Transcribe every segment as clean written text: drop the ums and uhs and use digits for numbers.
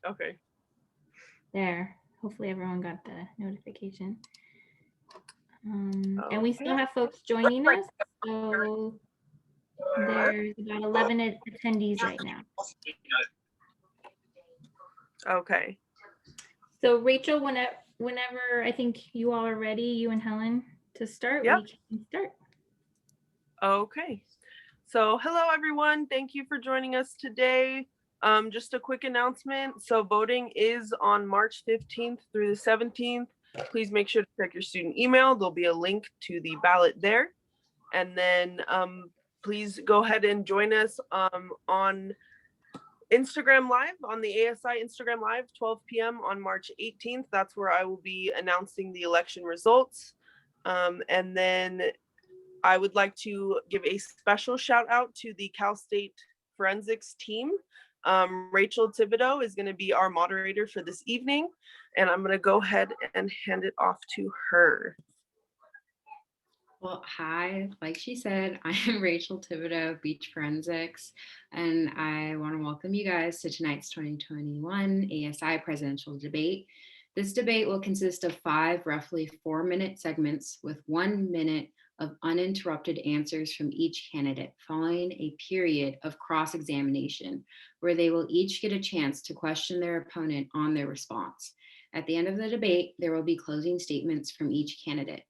Okay. There. Hopefully everyone got the notification. And we still Okay. have folks joining us. So there's about 11 attendees right now. Okay. So Rachel, whenever I think you all are ready, you and Helen, to start, Yep. we can start. Okay. So, hello everyone. Thank you for joining us today. Just a quick announcement. So, voting is on March 15th through the 17th. Please make sure to check your student email. There'll be a link to the ballot there. And then please go ahead and join us on Instagram Live, on the ASI Instagram Live, 12 p.m. on March 18th. That's where I will be announcing the election results. And then I would like to give a special shout out to the Cal State Forensics team. Rachel Thibodeaux is going to be our moderator for this evening, and I'm going to go ahead and hand it off to her. Well, hi, like she said, I am Rachel Thibodeaux of Beach Forensics, and I want to welcome you guys to tonight's 2021 ASI presidential debate. This debate will consist of 5 roughly 4-minute segments with 1 minute of uninterrupted answers from each candidate, following a period of cross-examination where they will each get a chance to question their opponent on their response. At the end of the debate, there will be closing statements from each candidate.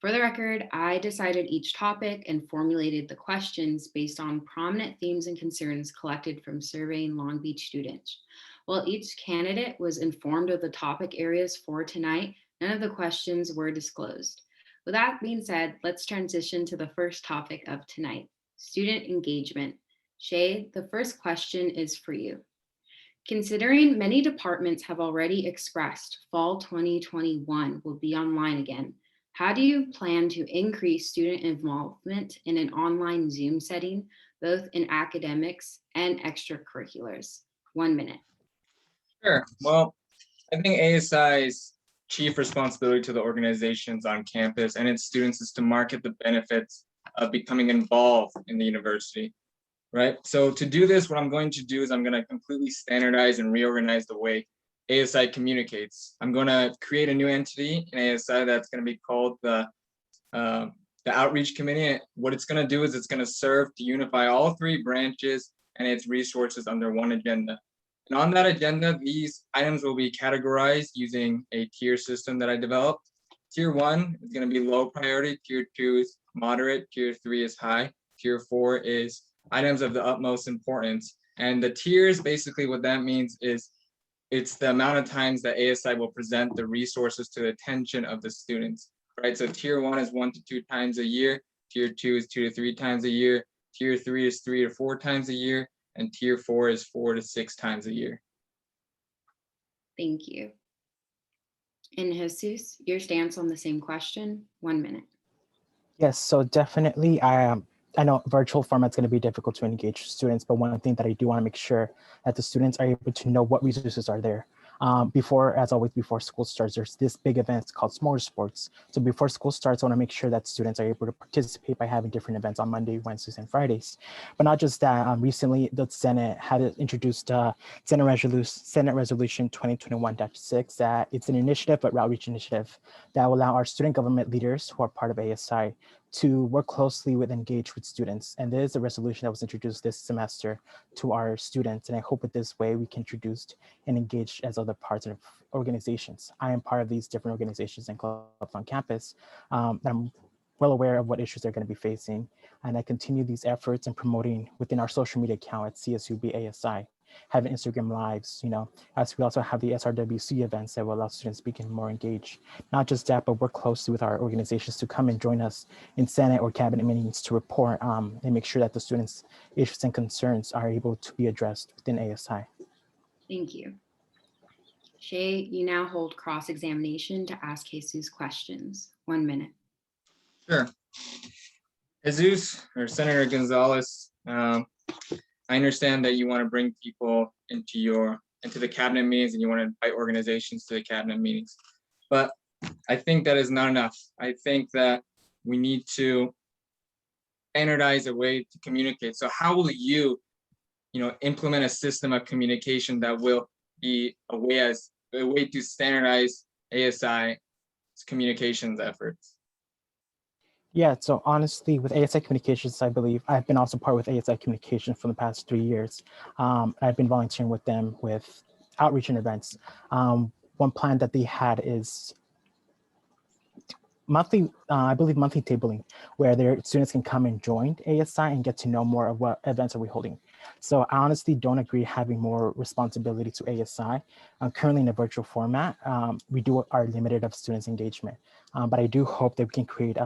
For the record, I decided each topic and formulated the questions based on prominent themes and concerns collected from surveying Long Beach students. While each candidate was informed of the topic areas for tonight, none of the questions were disclosed. With that being said, let's transition to the first topic of tonight, student engagement. Shay, the first question is for you. Considering many departments have already expressed fall 2021 will be online again, how do you plan to increase student involvement in an online Zoom setting, both in academics and extracurriculars? 1 minute. Sure. Well, I think ASI's chief responsibility to the organizations on campus and its students is to market the benefits of becoming involved in the university, right? So to do this, what I'm going to do is I'm going to completely standardize and reorganize the way ASI communicates. I'm going to create a new entity in ASI that's going to be called the Outreach Committee. What it's going to do is it's going to serve to unify all 3 branches and its resources under one agenda. And on that agenda, these items will be categorized using a tier system that I developed. Tier 1 is going to be low priority, Tier 2 is moderate, Tier 3 is high, Tier 4 is items of the utmost importance. And the tiers, basically what that means is it's the amount of times that ASI will present the resources to the attention of the students, right? So Tier 1 is 1 to 2 times a year, Tier 2 is 2 to 3 times a year, Tier 3 is 3 to 4 times a year, and Tier 4 is 4 to 6 times a year. Thank you. And Jesus, your stance on the same question, 1 minute. Yes, so definitely I know virtual format's going to be difficult to engage students, but one thing that I do want to make sure that the students are able to know what resources are there. As always, before school starts, there's this big event called S'mores Sports. So before school starts, I want to make sure that students are able to participate by having different events on Monday, Wednesdays, and Fridays. But not just that, recently the Senate had introduced Senate Resolution 2021-6, that it's an initiative, but outreach initiative that will allow our student government leaders who are part of ASI to work closely with engage with students. And there is a resolution that was introduced this semester to our students. And I hope with this way we can introduce and engage as other parts of organizations. I am part of these different organizations and clubs on campus. I'm well aware of what issues they're going to be facing. And I continue these efforts in promoting within our social media account at CSULB ASI, having Instagram lives, as we also have the SRWC events that will allow students to become more engaged. Not just that, but work closely with our organizations to come and join us in Senate or cabinet meetings to report and make sure that the students' issues and concerns are able to be addressed within ASI. Thank you. Shay, you now hold cross-examination to ask Jesus questions. 1 minute. Sure. Jesus or Senator Gonzalez, I understand that you want to bring people into the cabinet meetings and you want to invite organizations to the cabinet meetings, but I think that is not enough. I think that we need to standardize a way to communicate. So how will you implement a system of communication that will be a way to standardize ASI communications efforts? Yeah, so honestly, with ASI Communications, I believe I've been also part with ASI Communications for the past 3 years. I've been volunteering with them with outreach and events. One plan that they had is monthly, I believe monthly tabling, where their students can come and join ASI and get to know more of what events are we holding. So I honestly don't agree having more responsibility to ASI. Currently in a virtual format, we are limited of students engagement, but I do hope that we can create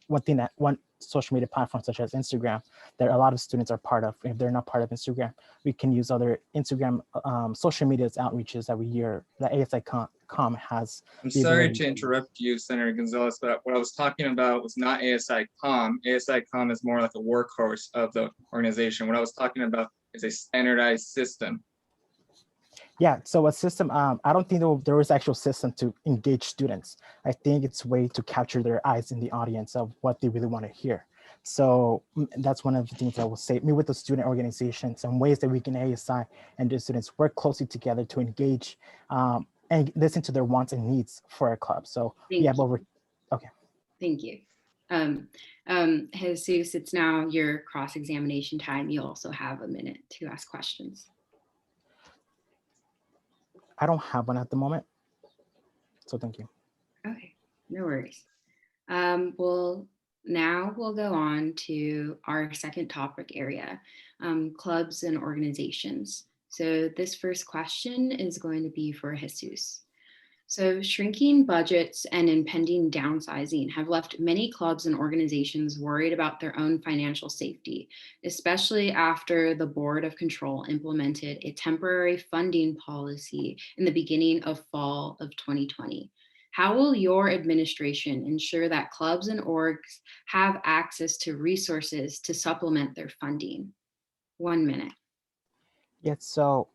one social media platform such as Instagram that a lot of students are part of. If they're not part of Instagram, we can use other Instagram social media's outreaches that we hear that ASI Com has. I'm the sorry ability to interrupt you, Senator Gonzalez, but what I was talking about was not ASI Com. ASI Com is more like a workhorse of the organization. What I was talking about is a standardized system. Yeah, so a system, I don't think there was actual system to engage students. I think it's a way to capture their eyes in the audience of what they really want to hear. So that's one of the things I will say. Me with the student organizations, some ways that we can ASI and the students work closely together to engage and listen to their wants and needs for our club. So Thank you. Okay. Thank you. Jesus, it's now your cross-examination time. You also have a minute to ask questions. I don't have one at the moment. So thank you. Okay, no worries. Well, now we'll go on to our second topic area, clubs and organizations. So this first question is going to be for Jesus. So shrinking budgets and impending downsizing have left many clubs and organizations worried about their own financial safety, especially after the Board of Control implemented a temporary funding policy in the beginning of fall of 2020. How will your administration ensure that clubs and orgs have access to resources to supplement their funding? 1 minute. Yeah, so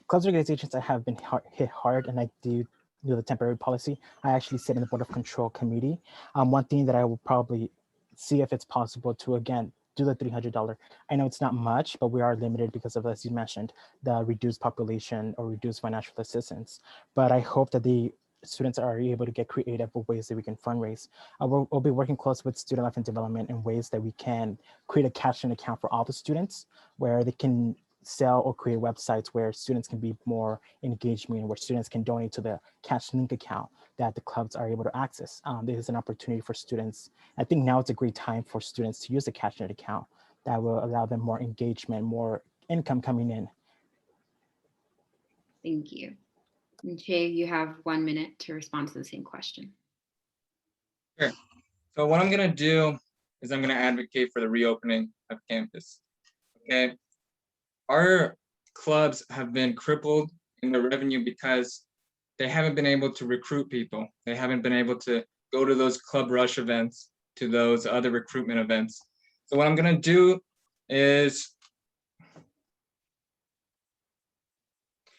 clubs and organizations that have been hit hard, and I do the temporary policy. I actually sit in the Board of Control committee. One thing that I will probably see if it's possible to, again, do the $300. I know it's not much, but we are limited because of, as you mentioned, the reduced population or reduced financial assistance. But I hope that the students are able to get creative with ways that we can fundraise. We'll be working close with student life and development in ways that we can create a cash-in account for all the students where they can sell or create websites where students can be more engagement, where students can donate to the cash link account that the clubs are able to access. This is an opportunity for students. I think now it's a great time for students to use the CashNet account that will allow them more engagement, more income coming in. Thank you. And Jay, you have 1 minute to respond to the same question. Sure. So what I'm going to do is I'm going to advocate for the reopening of campus. Okay. Our clubs have been crippled in their revenue because they haven't been able to recruit people. They haven't been able to go to those club rush events, to those other recruitment events. So what I'm going to do is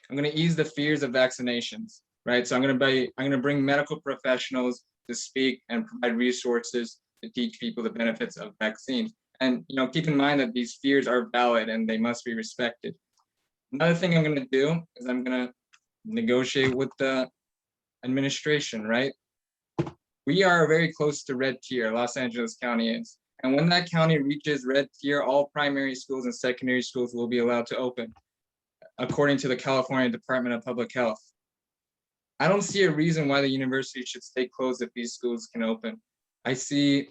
I'm going to ease the fears of vaccinations, right? So I'm going to bring medical professionals to speak and provide resources to teach people the benefits of vaccines. And keep in mind that these fears are valid and they must be respected. Another thing I'm going to do is I'm going to negotiate with the administration, right? We are very close to red tier, Los Angeles County is. And when that county reaches red tier, all primary schools and secondary schools will be allowed to open, according to the California Department of Public Health. I don't see a reason why the university should stay closed if these schools can open. I see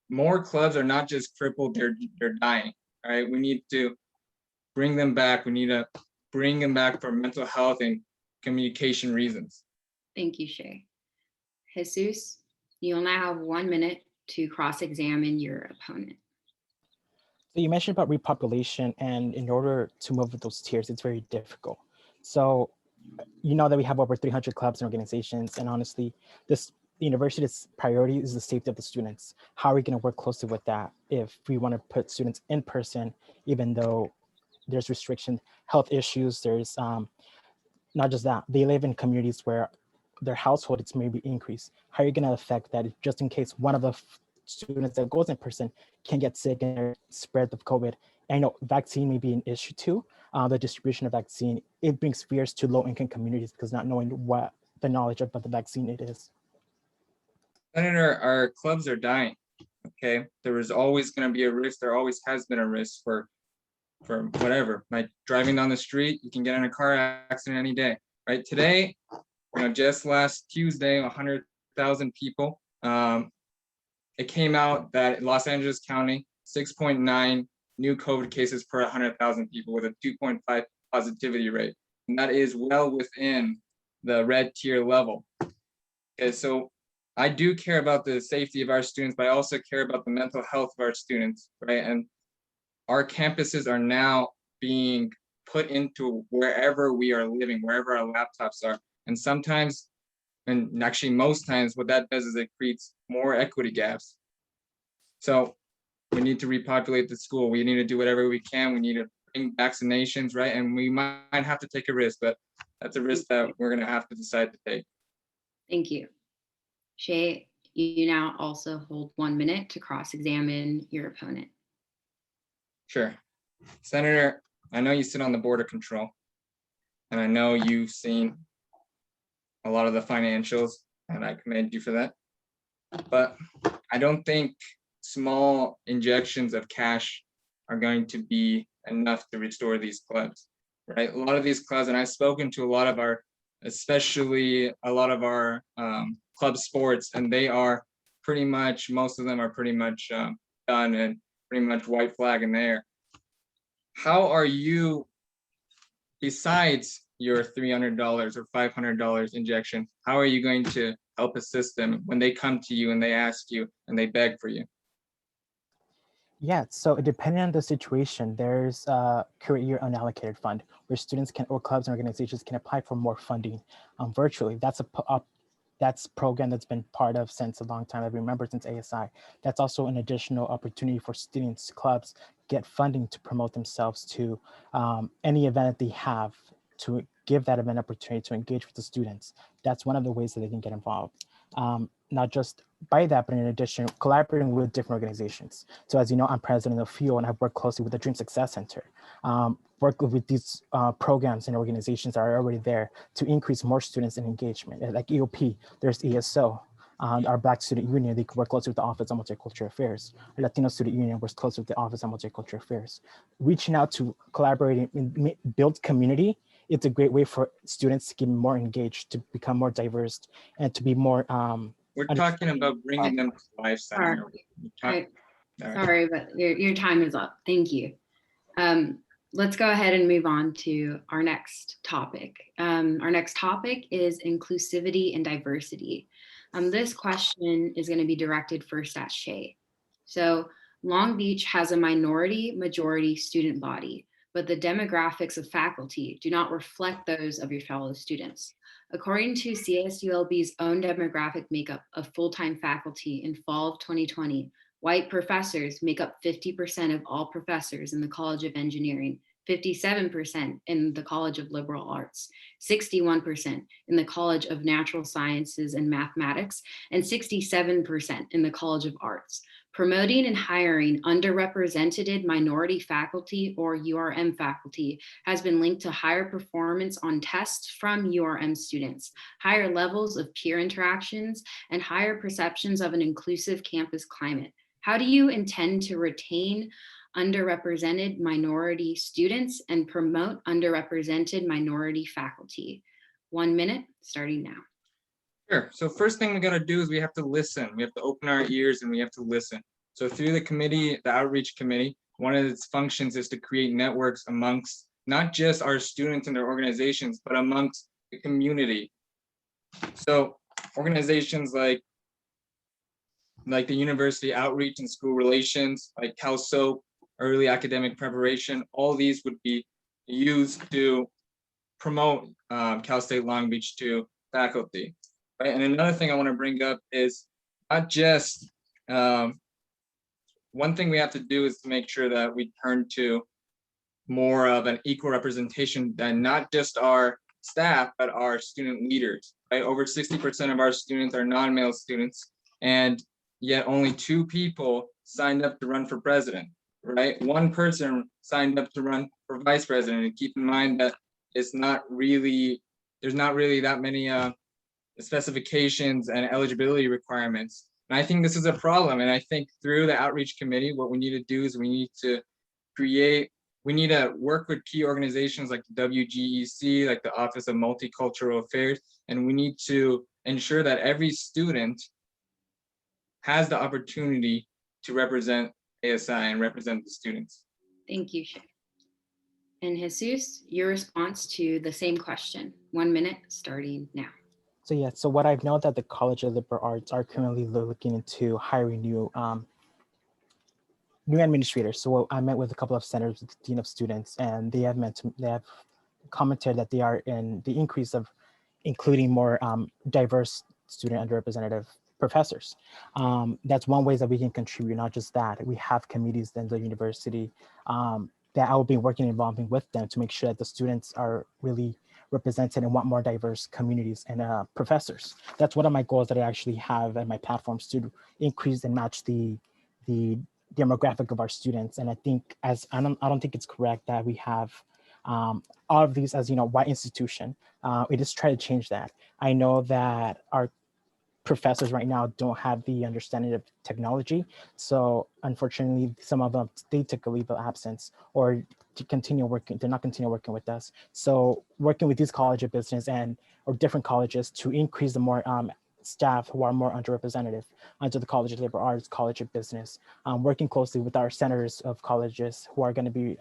more clubs are not just crippled, they're dying. All right, we need to bring them back. We need to bring them back for mental health and communication reasons. Thank you, Shay. Jesus, you'll now have 1 minute to cross-examine your opponent. So you mentioned about repopulation, and in order to move with those tiers, it's very difficult. So you know that we have over 300 clubs and organizations, and honestly, the university's priority is the safety of the students. How are we going to work closely with that if we want to put students in person, even though there's restriction, health issues, there's not just that, they live in communities where their household is maybe increased. How are you going to affect that just in case one of the students that goes in person can get sick and spread the COVID I know vaccine may be an issue too. The distribution of vaccine, it brings fears to low-income communities because not knowing what the knowledge about the vaccine it is. Senator, our clubs are dying. Okay, there is always going to be a risk. There always has been a risk for whatever. Like driving down the street, you can get in a car accident any day. Right today, just last Tuesday, 100,000 people. It came out that Los Angeles County, 6.9 new COVID cases per 100,000 people with a 2.5 positivity rate. And that is well within the red tier level. Okay, so I do care about the safety of our students, but I also care about the mental health of our students, right? And our campuses are now being put into wherever we are living, wherever our laptops are. And sometimes, and actually most times, what that does is it creates more equity gaps. So we need to repopulate the school. We need to do whatever we can. We need to bring vaccinations, right? And we might have to take a risk, but that's a risk that we're going to have to decide to take. Thank you. Shay, you now also hold 1 minute to cross-examine your opponent. Sure. Senator, I know you sit on the Board of Control, and I know you've seen a lot of the financials, and I commend you for that. But I don't think small injections of cash are going to be enough to restore these clubs, right? A lot of these clubs, and I've spoken to a lot of our, especially a lot of our club sports, and they are pretty much, most of them are pretty much done and pretty much white flag in there. How are you, besides your $300 or $500 injection, how are you going to help assist them when they come to you and they ask you and they beg for you? Yeah, so depending on the situation, there's a current year unallocated fund where students can, or clubs and organizations can apply for more funding virtually. That's a program that's been part of since a long time. I remember since ASI. That's also an additional opportunity for students, clubs, get funding to promote themselves to any event that they have, to give that event opportunity to engage with the students. That's one of the ways that they can get involved. Not just by that, but in addition, collaborating with different organizations. So as you know, I'm president of FUEL, and I've worked closely with the Dream Success Center. Work with these programs and organizations that are already there to increase more students in engagement. Like EOP, there's ESO, our Black Student Union, they work closely with the Office of Multicultural Affairs. Our Latino Student Union works closely with the Office of Multicultural Affairs. Reaching out to collaborating and build community, it's a great way for students to get more engaged, to become more diverse, and to be more We're talking about bringing them to life, Senator. Sorry, but your time is up. Thank you. Let's go ahead and move on to our next topic. Our next topic is inclusivity and diversity. This question is going to be directed first at Shay. So Long Beach has a minority majority student body, but the demographics of faculty do not reflect those of your fellow students. According to CSULB's own demographic makeup of full-time faculty in fall of 2020, white professors make up 50% of all professors in the College of Engineering, 57% in the College of Liberal Arts, 61% in the College of Natural Sciences and Mathematics, and 67% in the College of Arts. Promoting and hiring underrepresented minority faculty or URM faculty has been linked to higher performance on tests from URM students, higher levels of peer interactions, and higher perceptions of an inclusive campus climate. How do you intend to retain underrepresented minority students and promote underrepresented minority faculty? 1 minute, starting now. Sure. So first thing we got to do is we have to listen. We have to open our ears and we have to listen. So through the committee, the outreach committee, one of its functions is to create networks amongst not just our students and their organizations, but amongst the community. So organizations like the university outreach and school relations, like CalSOAP, early academic preparation, all these would be used to promote Cal State Long Beach to faculty. Right? And another thing I want to bring up is not just, one thing we have to do is to make sure that we turn to more of an equal representation than not just our staff, but our student leaders, right? Over 60% of our students are non-male students, and yet only 2 people signed up to run for president, right? One person signed up to run for vice president, and keep in mind that there's not really that many specifications and eligibility requirements. And I think this is a problem. And I think through the outreach committee, what we need to do is we need to work with key organizations like the WGEC, like the Office of Multicultural Affairs, and we need to ensure that every student has the opportunity to represent ASI and represent the students. Thank you, Shay. And Jesus, your response to the same question, 1 minute starting now. So yeah, so what I've known that the College of Liberal Arts are currently looking into hiring new administrators. So I met with a couple of senators, with the dean of students, and they have commented that they are in the increase of including more diverse student underrepresented professors. That's one way that we can contribute. Not just that, we have committees in the university that I will be involving with them to make sure that the students are really represented and want more diverse communities and professors. That's one of my goals that I actually have at my platforms, to increase and match the demographic of our students. And I think I don't think it's correct that we have all of these as, white institution. We just try to change that. I know that our professors right now don't have the understanding of technology. So unfortunately, some of them, they took a leave of absence or to continue working, they're not continue working with us. So working with these college of business or different colleges to increase the more staff who are more underrepresented under the College of Liberal Arts, College of Business, working closely with our senators of colleges who are going to be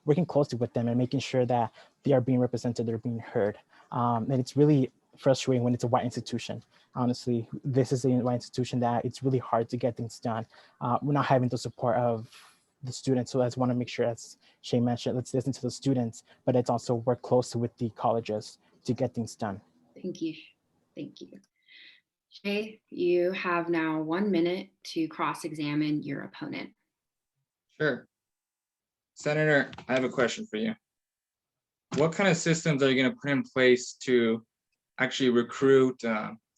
working closely with them and making sure that they are being represented, they're being heard. And it's really frustrating when it's a white institution. Honestly, this is a white institution that it's really hard to get things done. We're not having the support of the students. So I just want to make sure, as Shay mentioned, let's listen to the students, but it's also work closely with the colleges to get things done. Thank you. Thank you. Shay, you have now 1 minute to cross-examine your opponent. Sure. Senator, I have a question for you. What kind of systems are you going to put in place to actually recruit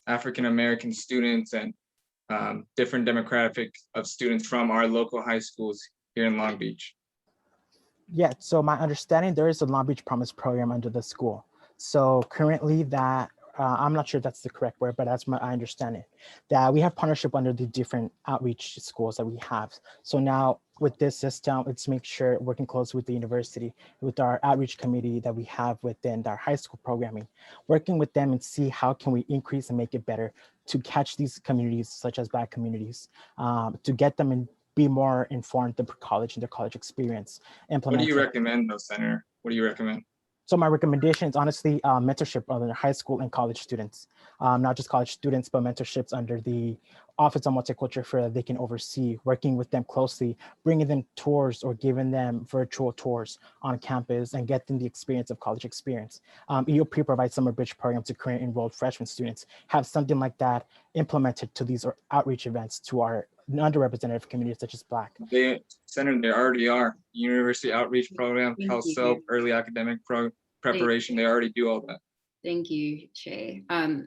African-American students and different demographic of students from our local high schools here in Long Beach? Yeah, so my understanding, there is a Long Beach Promise program under the school. So currently that, I'm not sure that's the correct word, but that's I understand it, that we have partnership under the different outreach schools that we have. So now with this system, let's make sure working close with the university, with our outreach committee that we have within our high school programming, working with them and see how can we increase and make it better to catch these communities, such as Black communities, to get them and be more informed the college and their college experience. What do you recommend though, Senator? What do you recommend? So my recommendation is honestly mentorship under high school and college students, not just college students, but mentorships under the Office of Multicultural Affairs that they can oversee, working with them closely, bringing them tours or giving them virtual tours on campus and getting the experience of college experience. EOP provides summer bridge program to current enrolled freshman students, have something like that implemented to these outreach events to our underrepresented communities such as Black. Senator, they already are. University outreach program, CSULB, early academic preparation, they already do all that. Thank you, Shay.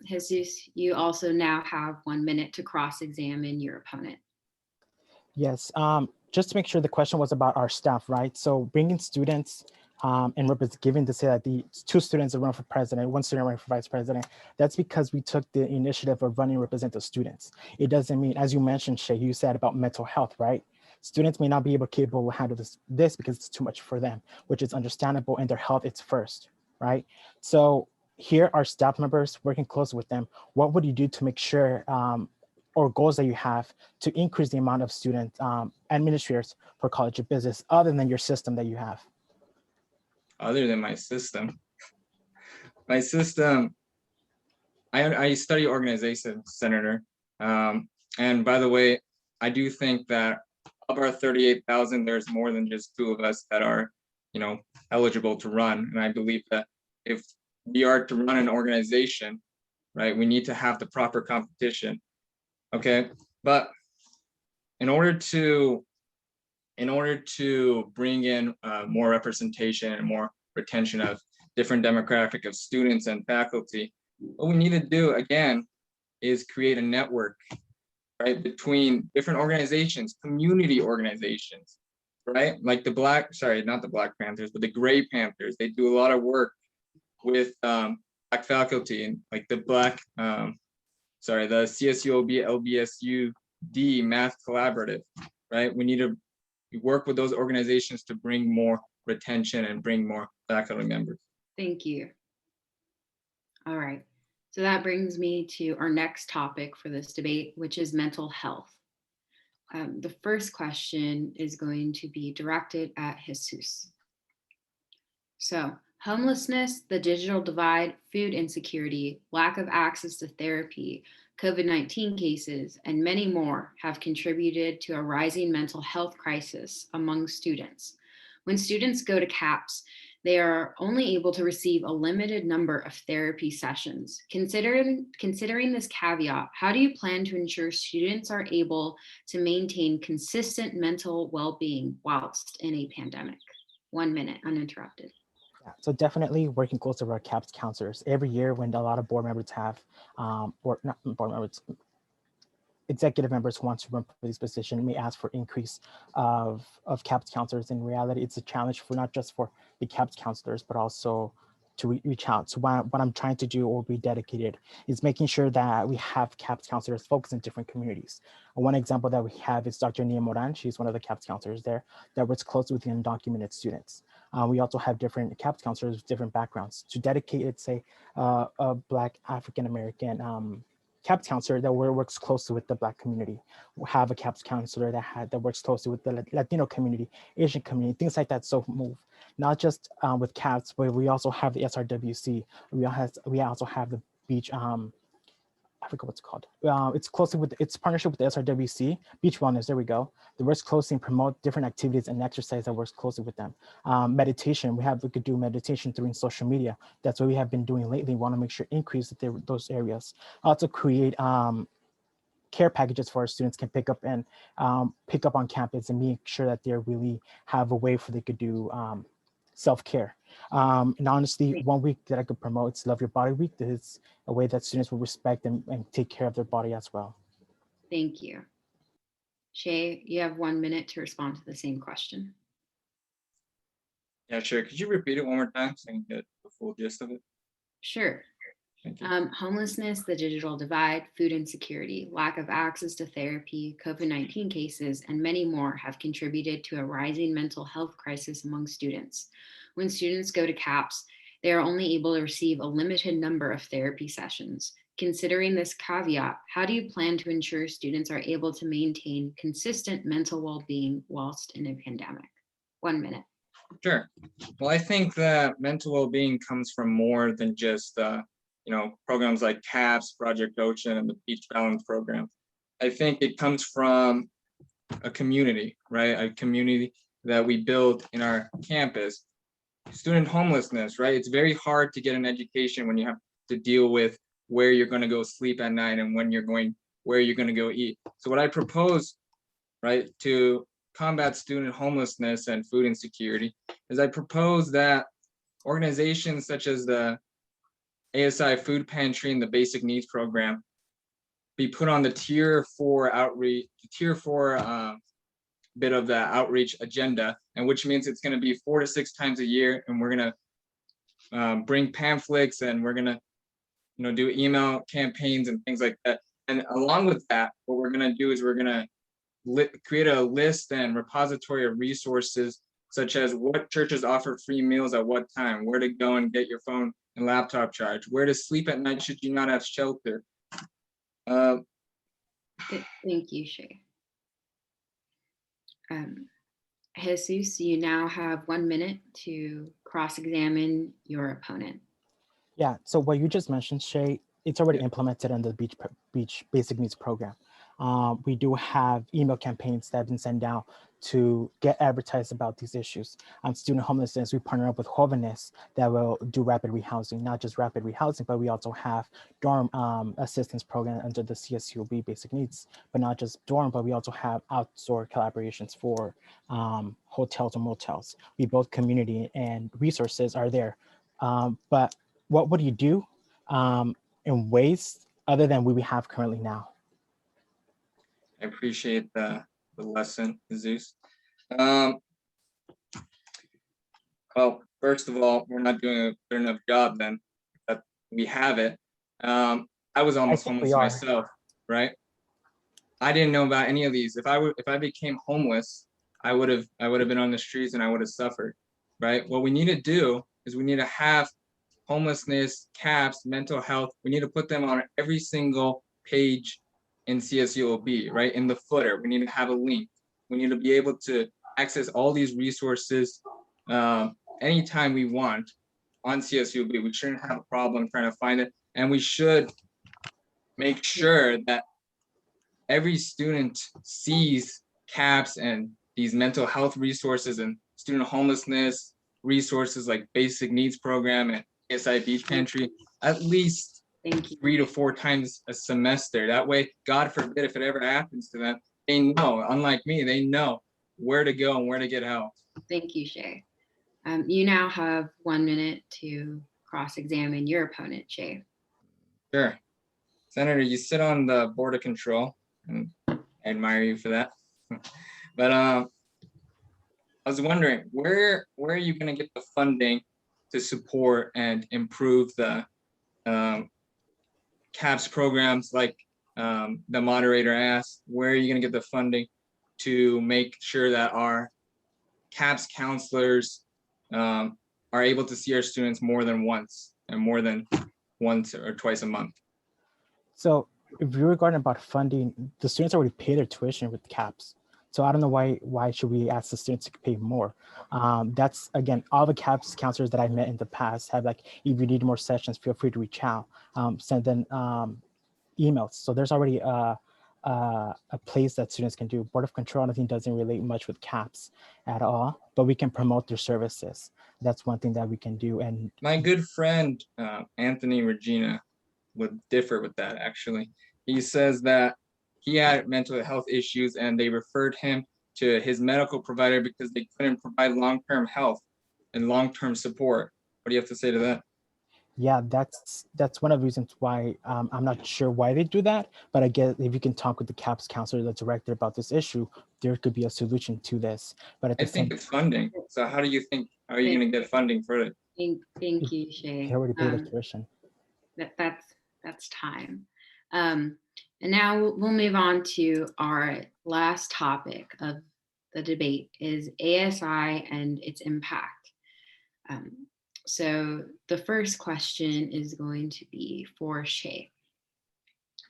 Jesus, you also now have 1 minute to cross-examine your opponent. Yes, just to make sure the question was about our staff, right? So bringing students and giving to say that the 2 students are running for president, 1 student running for vice president, that's because we took the initiative of running representative students. It doesn't mean, as you mentioned, Shay, you said about mental health, right? Students may not be capable to handle this because it's too much for them, which is understandable, and their health is first, right? So here are staff members working closely with them. What would you do to make sure or goals that you have to increase the amount of student administrators for College of Business other than your system that you have? Other than my system, I study organization, Senator. And by the way, I do think that of our 38,000, there's more than just 2 of us that are, eligible to run. And I believe that if we are to run an organization, right, we need to have the proper competition. Okay, but in order to bring in more representation and more retention of different demographic of students and faculty, what we need to do again is create a network right, between different organizations, community organizations, right? Like the not the Black Panthers, but the Gray Panthers. They do a lot of work with Black faculty and like the the CSULB LBSUD Math Collaborative, right? We need to work with those organizations to bring more retention and bring more faculty members. Thank you. All right. So that brings me to our next topic for this debate, which is mental health. The first question is going to be directed at Jesus. So, homelessness, the digital divide, food insecurity, lack of access to therapy, COVID-19 cases, and many more have contributed to a rising mental health crisis among students. When students go to CAPS, they are only able to receive a limited number of therapy sessions. Considering this caveat, how do you plan to ensure students are able to maintain consistent mental well-being whilst in a pandemic? 1 minute, uninterrupted. Yeah, so definitely working closer with our CAPS counselors. Every year when a lot of board members have, or not board members, executive members who want to run for this position may ask for increase of CAPS counselors. In reality, it's a challenge for not just for the CAPS counselors, but also to reach out. So what I'm trying to do or be dedicated is making sure that we have CAPS counselors focused in different communities. One example that we have is Dr. Nia Moran. She's one of the CAPS counselors there that works closely with the undocumented students. We also have different CAPS counselors with different backgrounds to dedicate, say, a Black African-American CAPS counselor that works closely with the Black community. We'll have a CAPS counselor that works closely with the Latino community, Asian community, things like that. So move, not just with CAPS, but we also have the SRWC. We also have the beach, I forget what's called. It's closely with, it's partnership with the SRWC, Beach Wellness, there we go. They work closely and promote different activities and exercise that works closely with them. Meditation, we could do meditation through social media. That's what we have been doing lately. We want to make sure increase those areas. Also create care packages for our students can pick up on campus and make sure that they really have a way for they could do self-care. And honestly, 1 week that I could promote is Love Your Body Week. That is a way that students will respect and take care of their body as well. Thank you. Shay, you have 1 minute to respond to the same question. Yeah, sure. Could you repeat it one more time so I can get the full gist of it? Sure. Thank you. Homelessness, the digital divide, food insecurity, lack of access to therapy, COVID-19 cases, and many more have contributed to a rising mental health crisis among students. When students go to CAPS, they are only able to receive a limited number of therapy sessions. Considering this caveat, how do you plan to ensure students are able to maintain consistent mental well-being whilst in a pandemic? 1 minute. Sure. Well, I think that mental well-being comes from more than just programs like CAPS, Project Ocean, and the Beach Balance program. I think it comes from a community, right? A community that we build in our campus. Student homelessness, right? It's very hard to get an education when you have to deal with where you're going to go sleep at night and where you're going to go eat. So what I propose, right, to combat student homelessness and food insecurity is I propose that organizations such as the ASI Food Pantry and the Basic Needs Program be put on the tier 4 outreach, bit of the outreach agenda, and which means it's going to be 4 to 6 times a year, and we're going to bring pamphlets and we're going to do email campaigns and things like that. And along with that, what we're going to do is we're going to create a list and repository of resources such as what churches offer free meals at what time, where to go and get your phone and laptop charged, where to sleep at night should you not have shelter. Thank you, Shay. Jesus, you now have 1 minute to cross-examine your opponent. Yeah, so what you just mentioned, Shay, it's already implemented in the Beach Basic Needs program. We do have email campaigns that have been sent out to get advertised about these issues. On student homelessness, we partner up with Jóvenes that will do rapid rehousing, not just rapid rehousing, but we also have dorm assistance program under the CSULB Basic Needs, but not just dorm, but we also have outdoor collaborations for hotels or motels. We build community and resources are there. But what would you do in ways other than we have currently now? I appreciate the lesson, Jesus. Well, first of all, we're not doing a good enough job then that we have it. I was almost think homeless we are. myself, right? I didn't know about any of these. If I became homeless, I would have been on the streets and I would have suffered, right? What we need to do is we need to have homelessness, CAPS, mental health. We need to put them on every single page in CSULB, right? In the footer, we need to have a link. We need to be able to access all these resources anytime we want on CSULB. We shouldn't have a problem trying to find it. And we should make sure that every student sees CAPS and these mental health resources and student homelessness resources like basic needs program and ASI beach pantry at least Thank you. 3 to 4 times a semester. That way, God forbid, if it ever happens to them, they know, unlike me, they know where to go and where to get help. Thank you, Shay. You now have 1 minute to cross-examine your opponent, Shay. Sure. Senator, you sit on the Board of Control, and I admire you for that. But I was wondering, where are you going to get the funding to support and improve the CAPS programs like the moderator asked? Where are you going to get the funding to make sure that our CAPS counselors are able to see our students more than once and more than once or twice a month? So if you're regarding about funding, the students already pay their tuition with CAPS. So I don't know why should we ask the students to pay more? That's, again, all the CAPS counselors that I met in the past have like, if you need more sessions, feel free to reach out, send them emails. So there's already a place that students can do. Board of Control, I think, doesn't relate much with CAPS at all, but we can promote their services. That's one thing that we can do. And my good friend, Anthony Regina, would differ with that, actually. He says that he had mental health issues and they referred him to his medical provider because they couldn't provide long-term health and long-term support. What do you have to say to that? yeah, that's one of the reasons why I'm not sure why they do that. But I guess if you can talk with the CAPS counselor, the director, about this issue, there could be a solution to this. But at I the same think it's funding. So how are you going to get funding for it? Thank you, Shay. they already paid their tuition. That's time. And now we'll move on to our last topic of the debate is ASI and its impact. So the first question is going to be for Shay.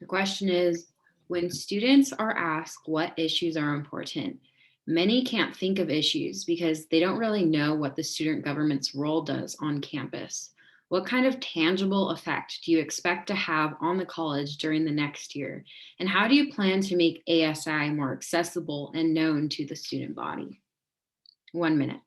The question is, when students are asked what issues are important, many can't think of issues because they don't really know what the student government's role does on campus. What kind of tangible effect do you expect to have on the college during the next year? And how do you plan to make ASI more accessible and known to the student body? 1 minute.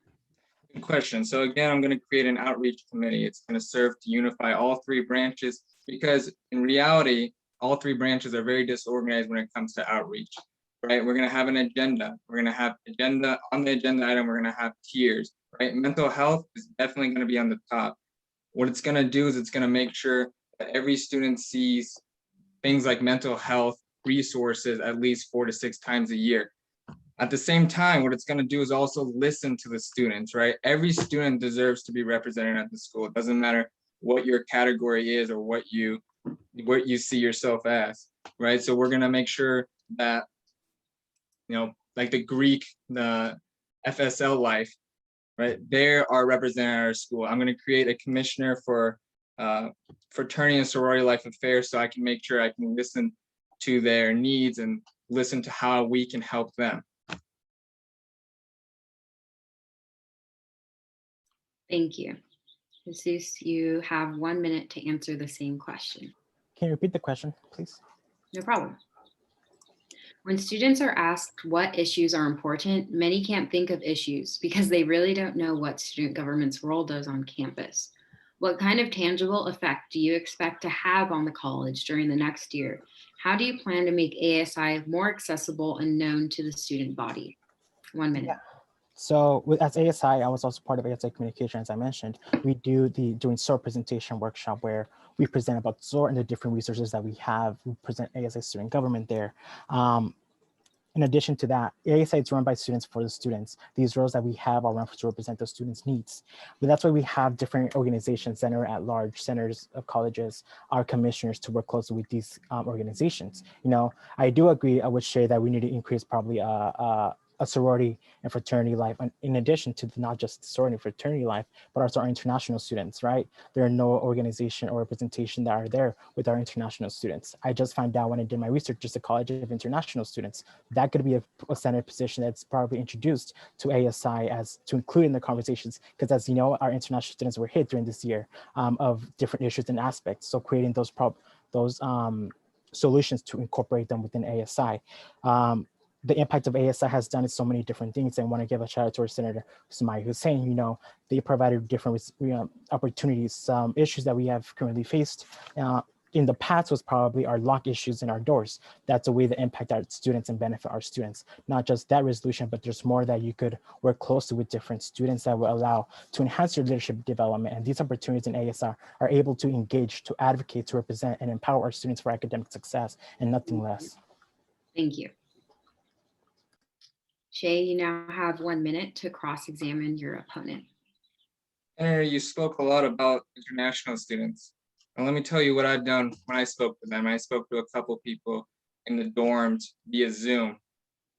Good question. So again, I'm going to create an outreach committee. It's going to serve to unify all 3 branches because in reality, all 3 branches are very disorganized when it comes to outreach, right? We're going to have an agenda. We're going to have agenda on the agenda item. We're going to have tiers, right? Mental health is definitely going to be on the top. What it's going to do is it's going to make sure that every student sees things like mental health resources at least 4 to 6 times a year. At the same time, what it's going to do is also listen to the students, right? Every student deserves to be represented at the school. It doesn't matter what your category is or what you see yourself as, right? So we're going to make sure that, like the Greek, the FSL life, right? They are represented at our school. I'm going to create a commissioner for fraternity and sorority life affairs so I can make sure I can listen to their needs and listen to how we can help them. Thank you. Jesus, you have 1 minute to answer the same question. Can you repeat the question, please? No problem. When students are asked what issues are important, many can't think of issues because they really don't know what student government's role does on campus. What kind of tangible effect do you expect to have on the college during the next year? How do you plan to make ASI more accessible and known to the student body? 1 minute. Yeah. So as ASI, I was also part of ASI communication, as I mentioned. We do the doing SOAR presentation workshop where we present about SOAR and the different resources that we have. We present ASI student government there. In addition to that, ASI is run by students for the students. These roles that we have are run to represent the students' needs. But that's why we have different organizations that are at large, centers of colleges, our commissioners to work closely with these organizations. You know, I do agree, I would say that we need to increase probably a sorority and fraternity life, in addition to not just sorority and fraternity life, but also our international students, right? There are no organization or representation that are there with our international students. I just found out when I did my research, just a College of International Students, that could be a Senate position that's probably introduced to ASI as to include in the conversations, because as you know, our international students were hit during this year of different issues and aspects. So creating those solutions to incorporate them within ASI. The impact of ASI has done so many different things. And I want to give a shout out to our Senator Sumaya Hussain. You know, they provided different opportunities. Some issues that we have currently faced in the past was probably our lock issues in our doors. That's a way to impact our students and benefit our students. Not just that resolution, but there's more that you could work closely with different students that will allow to enhance your leadership development. And these opportunities in ASI are able to engage, to advocate, to represent, and empower our students for academic success and nothing less. Thank you. Shay, you now have 1 minute to cross-examine your opponent. Senator, you spoke a lot about international students. And let me tell you what I've done when I spoke to them. I spoke to a couple people in the dorms via Zoom.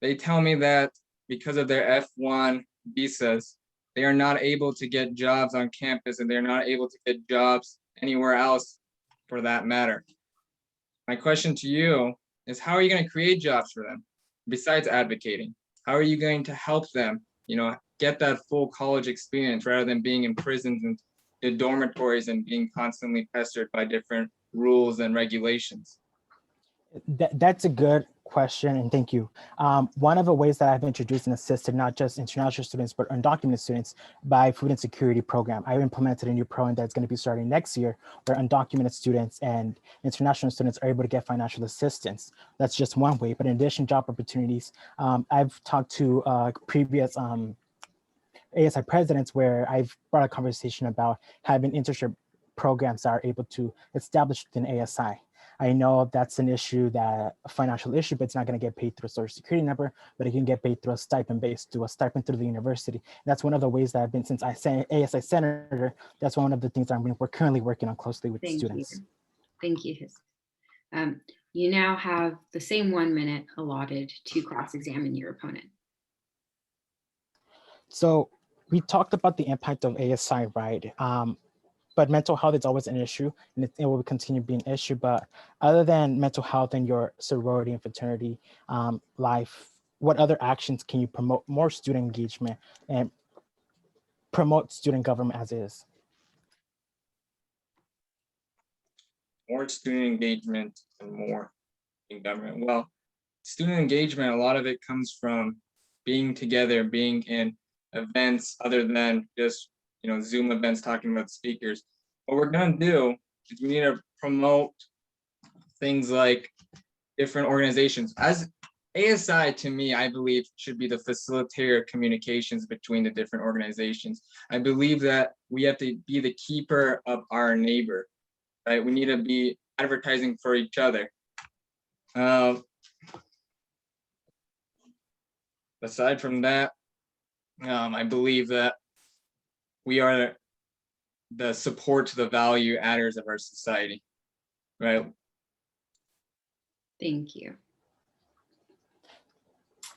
They tell me that because of their F1 visas, they are not able to get jobs on campus, and they're not able to get jobs anywhere else for that matter. My question to you is, how are you going to create jobs for them besides advocating? How are you going to help them, you know, get that full college experience rather than being in prisons and the dormitories and being constantly pestered by different rules and regulations? That's a good question, and thank you. One of the ways that I've introduced and assisted not just international students, but undocumented students by food insecurity program. I've implemented a new program that's going to be starting next year, where undocumented students and international students are able to get financial assistance. That's just one way, but in addition, job opportunities. I've talked to previous ASI presidents where I've brought a conversation about having internship programs that are able to establish within ASI. I know that's an issue, that a financial issue, but it's not going to get paid through a social security number, but it can get paid through a stipend based, through a stipend through the university. And that's one of the ways that I've been, since I say ASI senator, that's one of the things we're currently working on closely with students. Thank you. You now have the same 1 minute allotted to cross-examine your opponent. So we talked about the impact of ASI, right? But mental health is always an issue, and it will continue to be an issue. But other than mental health and your sorority and fraternity life, what other actions can you promote more student engagement and promote student government as is? More student engagement and more in government. Well, student engagement, a lot of it comes from being together, being in events other than just, you know, Zoom events talking about speakers. What we're gonna do is we need to promote things like different organizations. As ASI, to me, I believe should be the facilitator of communications between the different organizations. I believe that we have to be the keeper of our neighbor, right? We need to be advertising for each other. Aside from that, I believe that we are the support to the value adders of our society, right? Thank you.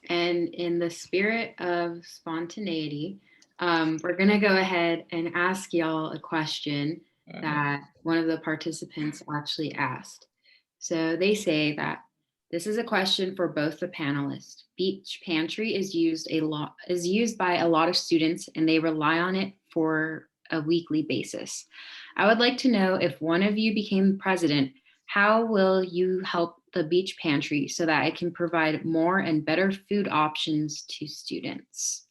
And in the spirit of spontaneity, we're gonna go ahead and ask y'all a question that one of the participants actually asked. So they say that this is a question for both the panelists. Beach pantry is used by a lot of students, and they rely on it for a weekly basis. I would like to know, if one of you became president, how will you help the beach pantry so that it can provide more and better food options to students?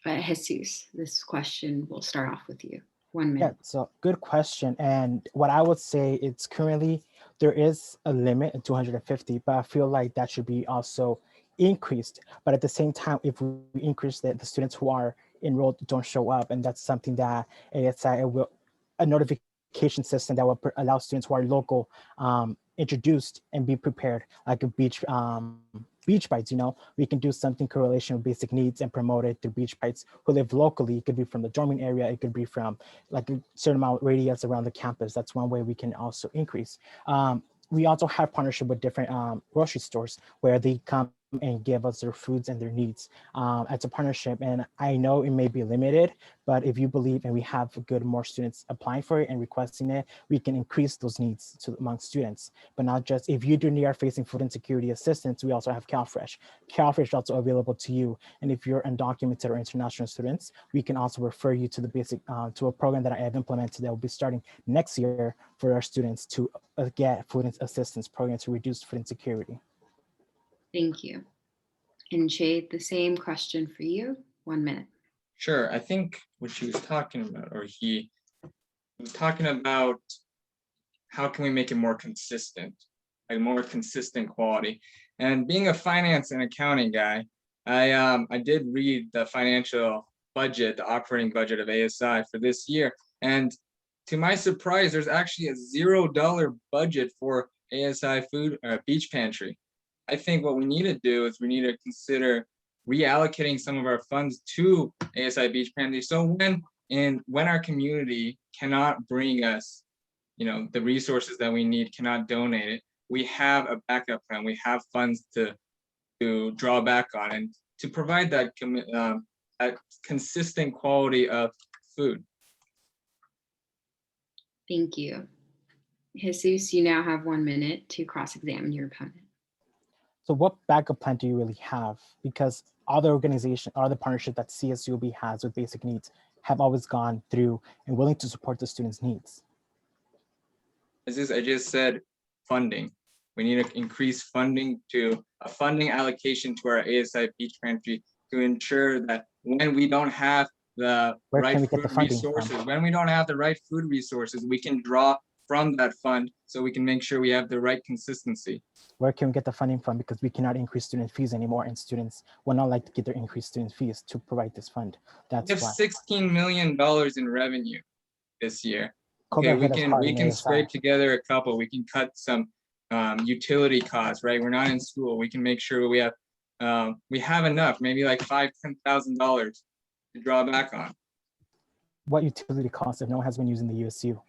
Jesus, this question will start off with you. 1 minute. Yeah, so good question. And what I would say, it's currently, there is a limit at 250, but I feel like that should be also increased. But at the same time, if we increase that, the students who are enrolled don't show up, and that's something that ASI will, a notification system that will allow students who are local introduced and be prepared, like a beach beach bites, we can do something correlation with basic needs and promote it through beach bites who live locally. It could be from the dorming area. It could be from like a certain amount of radius around the campus. That's one way we can also increase. We also have partnership with different grocery stores where they come and give us their foods and their needs. It's a partnership, and I know it may be limited, but if you believe and we have more students applying for it and requesting it, we can increase those needs among students. But not just, if you do need our facing food insecurity assistance, we also have CalFresh. CalFresh is also available to you. And if you're undocumented or international students, we can also refer you to the basic, to a program that I have implemented that will be starting next year for our students to get food assistance program to reduce food insecurity. Thank you. And Shade, the same question for you. 1 minute. Sure. I think what she was talking about, or he was talking about, how can we make it more consistent, like more consistent quality? And being a finance and accounting guy, I did read the financial budget, the operating budget of ASI for this year. And to my surprise, there's actually a $0 budget for ASI food beach pantry. I think what we need to do is we need to consider reallocating some of our funds to ASI beach pantry. So when our community cannot bring us, the resources that we need, cannot donate it, we have a backup plan. We have funds to draw back on and to provide that consistent quality of food. Thank you. Jesus, you now have 1 minute to cross-examine your opponent. So what backup plan do you really have? Because all the organization, all the partnership that CSULB has with basic needs have always gone through and willing to support the students' needs. I just said funding. We need to increase funding to a funding allocation to our ASI beach pantry to ensure that when we don't have the right food resources, when we don't have the right food resources, we can draw from that fund so we can make sure we have the right consistency. Where can we get the funding from? Because we cannot increase student fees anymore, and students will not like to get their increased student fees to provide this fund. That's why. We have $16 million in revenue this year. Okay, we can scrape together a couple. We can cut some utility costs, right? We're not in school. We can make sure we have enough, maybe like $5,000-$10,000 to draw back on. What utility costs if no one has been using the USU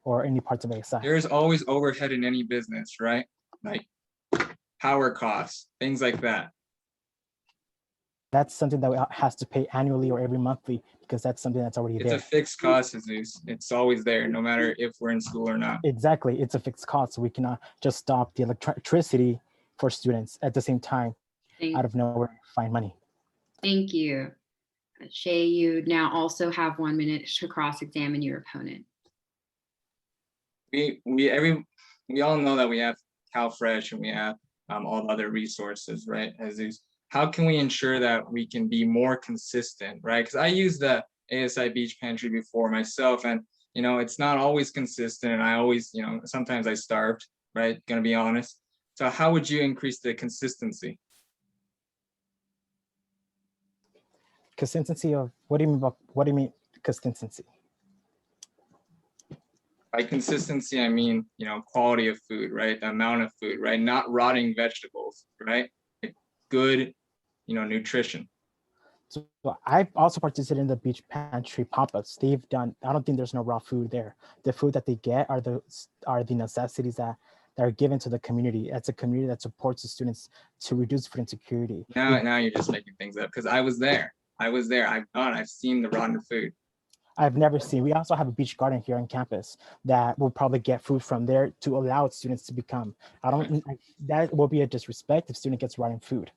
or any parts of ASI? There's always overhead in any business, right? Like power costs, things like that. That's something that has to pay annually or every monthly, because that's something that's already there. It's a fixed cost, Jesus. It's always there, no matter if we're in school or not. Exactly, it's a fixed cost. So we cannot just stop the electricity for students at the same time out of nowhere find money. Thank you. Shay, you now also have 1 minute to cross-examine your opponent. We all know that we have CalFresh and we have all the other resources, right? How can we ensure that we can be more consistent, right? Because I used the ASI beach pantry before myself, and it's not always consistent, and I always, sometimes I starved, right? Gonna be honest. So how would you increase the consistency? Consistency of what do you mean consistency? By consistency, I mean, quality of food, right? The amount of food, right? Not rotting vegetables, right? Like good, nutrition. So I've also participated in the beach pantry pop-ups. They've done, I don't think there's no raw food there. The food that they get are the necessities that are given to the community. It's a community that supports the students to reduce food insecurity. Now you're just making things up, because I was there. I've seen the rotten food. I've never seen. We also have a beach garden here on campus that will probably get food from there to allow students to become. That will be a disrespect if student gets rotten food,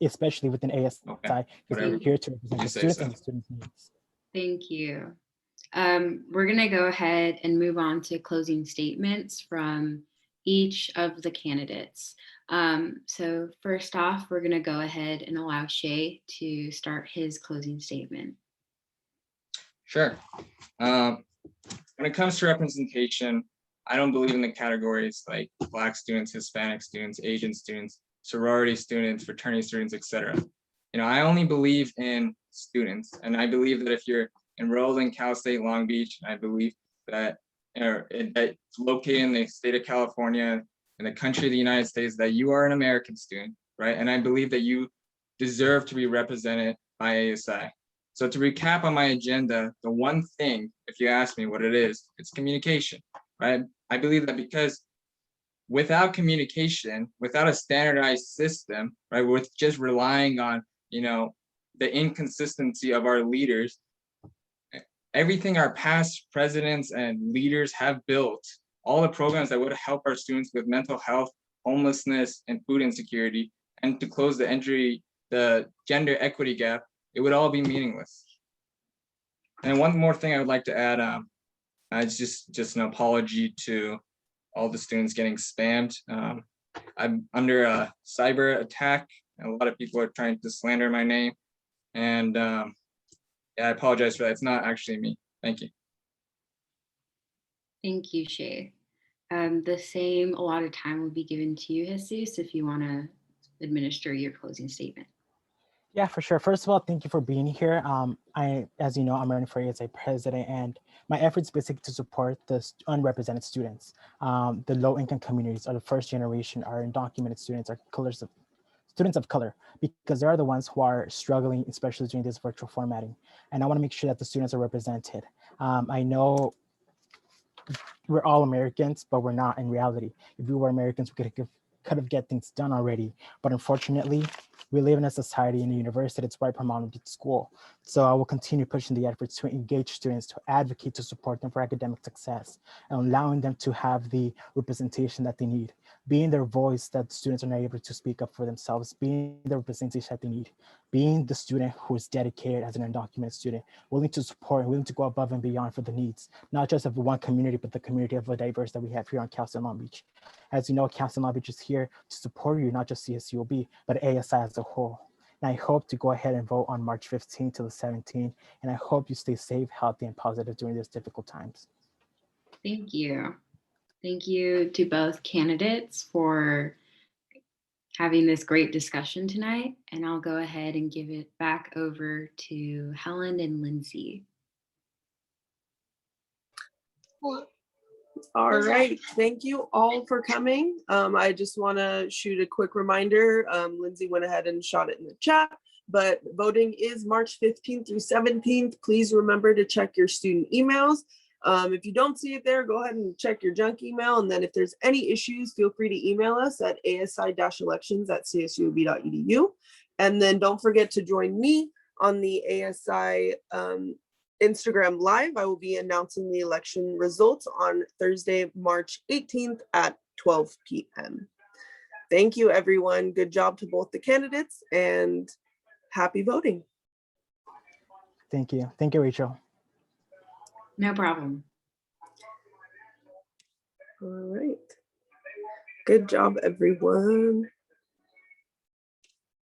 especially within ASI, because we're here to represent the students and the students' needs. Thank you. We're going to go ahead and move on to closing statements from each of the candidates. So first off, we're going to go ahead and allow Shay to start his closing statement. Sure. When it comes to representation, I don't believe in the categories like Black students, Hispanic students, Asian students, sorority students, fraternity students, etc. I only believe in students, and I believe that if you're enrolled in Cal State Long Beach, I believe that it's located in the state of California, in the country of the United States, that you are an American student, right? And I believe that you deserve to be represented by ASI. So to recap on my agenda, the one thing, if you ask me what it is, it's communication, right? I believe that because without communication, without a standardized system, right, with just relying on, the inconsistency of our leaders, everything our past presidents and leaders have built, all the programs that would help our students with mental health, homelessness, and food insecurity, and to close the gender equity gap, it would all be meaningless. And one more thing I would like to add, it's just an apology to all the students getting spammed. I'm under a cyber attack, and a lot of people are trying to slander my name. And yeah, I apologize for that. It's not actually me. Thank you. Thank you, Shay. The same allotted time will be given to you, Jesus, if you want to administer your closing statement. Yeah, for sure. First of all, thank you for being here. As you know, I'm running for as a president, and my efforts basically to support the unrepresented students. The low-income communities are the first generation, our undocumented students, are students of color, because they're the ones who are struggling, especially during this virtual formatting. And I want to make sure that the students are represented. I know we're all Americans, but we're not in reality. If we were Americans, we could have get things done already. But unfortunately, we live in a society in a university that's white predominant school. So I will continue pushing the efforts to engage students, to advocate, to support them for academic success, and allowing them to have the representation that they need, being their voice that students are not able to speak up for themselves, being the representation that they need, being the student who is dedicated as an undocumented student, willing to support, willing to go above and beyond for the needs, not just of one community, but the community of the diverse that we have here on Cal State Long Beach. As you know, Cal State Long Beach is here to support you, not just CSULB, but ASI as a whole. And I hope to go ahead and vote on March 15th to the 17th. And I hope you stay safe, healthy, and positive during these difficult times. Thank you. Thank you to both candidates for having this great discussion tonight. And I'll go ahead and give it back over to Helen and Lindsay. All right, thank you all for coming. I just want to shoot a quick reminder. Lindsay went ahead and shot it in the chat, but voting is March 15th through 17th. Please remember to check your student emails. If you don't see it there, go ahead and check your junk email. And then if there's any issues, feel free to email us at asi-elections@csulb.edu. And then don't forget to join me on the ASI Instagram Live. I will be announcing the election results on Thursday, March 18th at 12 p.m. Thank you, everyone. Good job to both the candidates, and happy voting. Thank you. Thank you, Rachel. No problem. All right. Good job, everyone.